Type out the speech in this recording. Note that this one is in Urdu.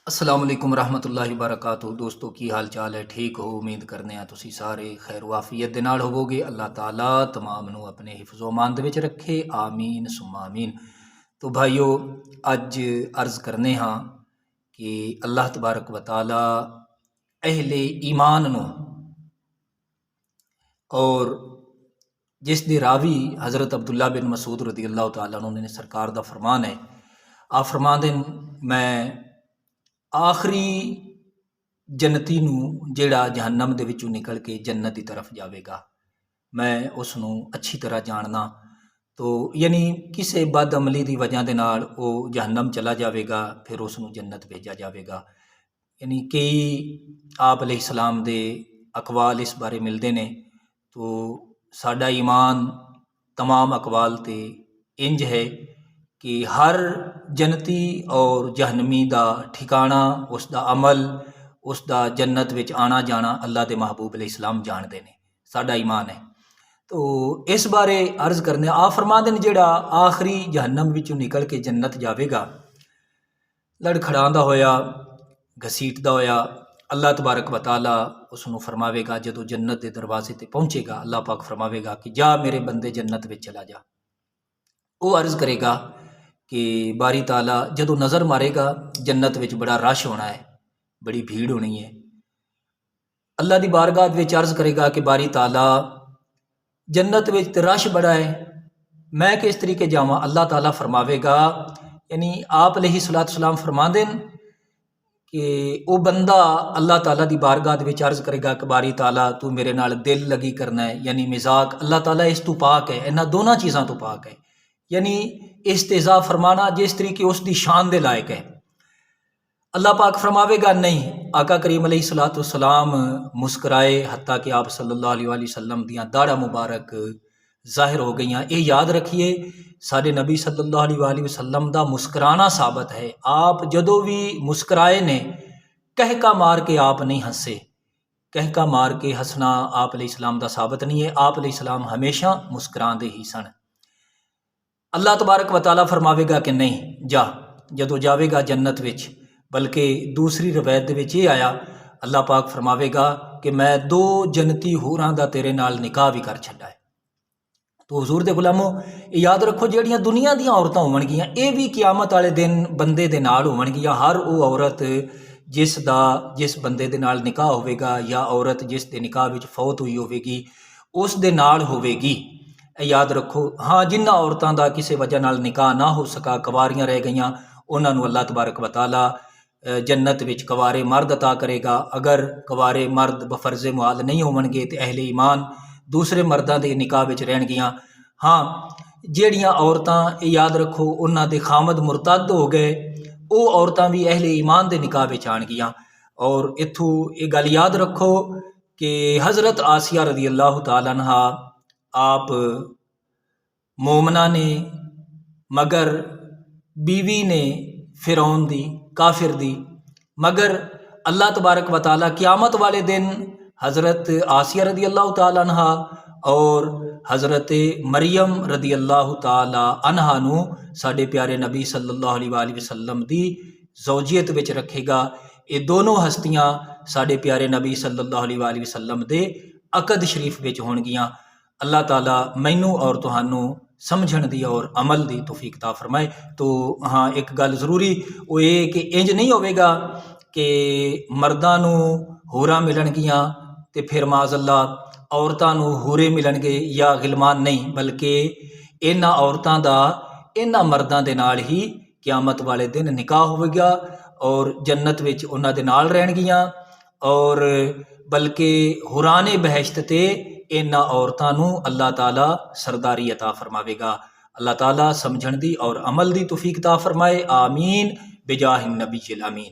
السلام علیکم ورحمۃ اللہ وبرکاتہ۔ دوستو کی حال چال ہے؟ ٹھیک ہو؟ امید کرنے ہیں تسی سارے خیر و عافیت دے نال ہووگے۔ اللہ تعالیٰ تمام نو اپنے حفظ و امان دے وچ رکھے، آمین ثم آمین۔ تو بھائیو، اج عرض کرنے ہاں کہ اللہ تبارک و تعالی اہل ایمان نو اور جس دے راوی حضرت عبداللہ بن مسعود رضی اللہ تعالیٰ عنہ نے سرکار دا فرمان ہے، آپ فرمان دیں میں آخری جنتی نو جیڑا جہنم دے وچوں نکل کے جنت دی طرف جاوے گا، میں اس نو اچھی طرح جاننا۔ تو یعنی کسے بد عملی دی وجہ دے نال او جہنم چلا جاوے گا، پھر اس نو جنت بھیجا جاوے گا۔ یعنی کئی آپ علیہ السلام دے اقوال اس بارے ملدے نے۔ تو ساڈا ایمان تمام اقوال تے انج ہے کہ ہر جنتی اور جہنمی دا ٹھکانہ، اس دا عمل، اس دا جنت وچ آنا جانا اللہ دے محبوب علیہ السلام جان دے نے، ساڈا ایمان ہے۔ تو اس بارے عرض کرنے آپ فرما دیں جیڑا آخری جہنم وچوں نکل کے جنت جاوے گا، لڑکھڑاندا ہویا، گھسیٹدا ہویا، اللہ تبارک و تعالی اس نو فرماوے گا، جدو جنت دے دروازے تے پہنچے گا اللہ پاک فرماوے گا کہ جا میرے بندے جنت وچ چلا جا۔ وہ عرض کرے گا کہ باری تعالیٰ جدو نظر مارے گا جنت وچ بڑا رش ہونا ہے، بڑی بھیڑ ہونی ہے۔ اللہ دی بارگاہ وچ عرض کرے گا کہ باری تعالیٰ جنت وچ تے رش بڑا ہے، میں کس طریقے جاواں؟ اللہ تعالیٰ فرماوے گا، یعنی آپ علیہ السلام فرما دیں کہ او بندہ اللہ تعالیٰ دی بارگاہ وچ عرض کرے گا کہ باری تعالیٰ تو میرے نال دل لگی کرنا ہے، یعنی مزاق، اللہ تعالیٰ اس تو پاک ہے، انہاں دونوں چیزاں تو پاک ہے۔ یعنی استہزاء فرمانا جس طریقے اس دی شان دے لائق ہے۔ اللہ پاک فرماوے گا نہیں، آقا کریم علیہ السلام مسکرائے حتیٰ کہ آپ صلی اللہ علیہ وسلم دیاں داڑھاں مبارک ظاہر ہو گئیاں۔ یہ یاد رکھیے سارے نبی صلی اللہ علیہ وسلم دا مسکرانا ثابت ہے۔ آپ جدو بھی مسکرائے نے کہکا مار کے آپ نہیں ہنسے، کہکا مار کے ہنسنا آپ علیہ السلام دا ثابت نہیں ہے، آپ علیہ السلام ہمیشہ مسکران دے ہی سن۔ اللہ تبارک و تعالیٰ فرماوے گا کہ نہیں جا، جدو جاوے گا جنت وچ، بلکہ دوسری روایت دے وچ یہ آیا اللہ پاک فرماوے گا کہ میں 2 جنتی ہوراں دا تیرے نال نکاح بھی کر چھڈا ہے۔ تو حضور دے غلاموں یاد رکھو جیڑیاں دنیا دیاں عورتاں ہون گیاں اے بھی قیامت والے دن بندے دے نال ہون گیاں۔ ہر او عورت جس بندے دے نال نکاح ہوئے گا یا عورت جس دے نکاح وچ فوت ہوئی ہوئے گی اس دے نال ہوئے گی۔ یاد رکھو ہاں جنہ عورتاں دا کسی وجہ نال نکاح نہ ہو سکا، کواریاں رہ گئیاں، انہاں نو اللہ تبارک و تعالی جنت وچ کوارے مرد عطا کرے گا۔ اگر کوارے مرد بفرض محال نہیں ہون گے تے اہل ایمان دوسرے مرداں دے نکاح وچ رہن گیاں۔ ہاں جیڑیاں عورتاں یاد رکھو انہاں دے خامد مرتد ہو گئے، او عورتاں بھی اہل ایمان دے نکاح وچ آن گیاں۔ اور اتھوں یہ گل یاد رکھو کہ حضرت آسیہ رضی اللہ تعالیٰ عنہا آپ مومنہ نے، مگر بیوی نے فرعون دی، کافر دی، مگر اللہ تبارک و تعالیٰ قیامت والے دن حضرت آسیہ رضی اللہ تعالیٰ عنہا اور حضرت مریم رضی اللہ تعالیٰ عنہا نو ساڈے پیارے نبی صلی اللہ علیہ وسلم دی زوجیت وچ رکھے گا۔ یہ دونوں ہستیاں ساڈے پیارے نبی صلی اللہ علیہ وسلم دے عقد شریف وچ ہون گیاں۔ اللہ تعالیٰ مینوں اور تہانوں سمجھن دی اور عمل دی توفیق عطا فرمائے۔ تو ہاں ایک گل ضروری وہ یہ کہ انج نہیں ہوئے گا کہ مرداں نو ہوراں ملن گیاں تے پھر معاذ اللہ عورتاں نو ہورے ملن گے یا غلمان، نہیں، بلکہ انہاں عورتاں دا انہاں مرداں دے نال ہی قیامت والے دن نکاح ہوئے گا اور جنت وچ انہاں دے نال رہن گیاں، اور بلکہ حوران بہشت تے انہاں عورتاں نو اللہ تعالیٰ سرداری عطا فرماوے گا۔ اللہ تعالیٰ سمجھن دی اور عمل دی توفیق عطا فرمائے، آمین بجاہ النبی الامین۔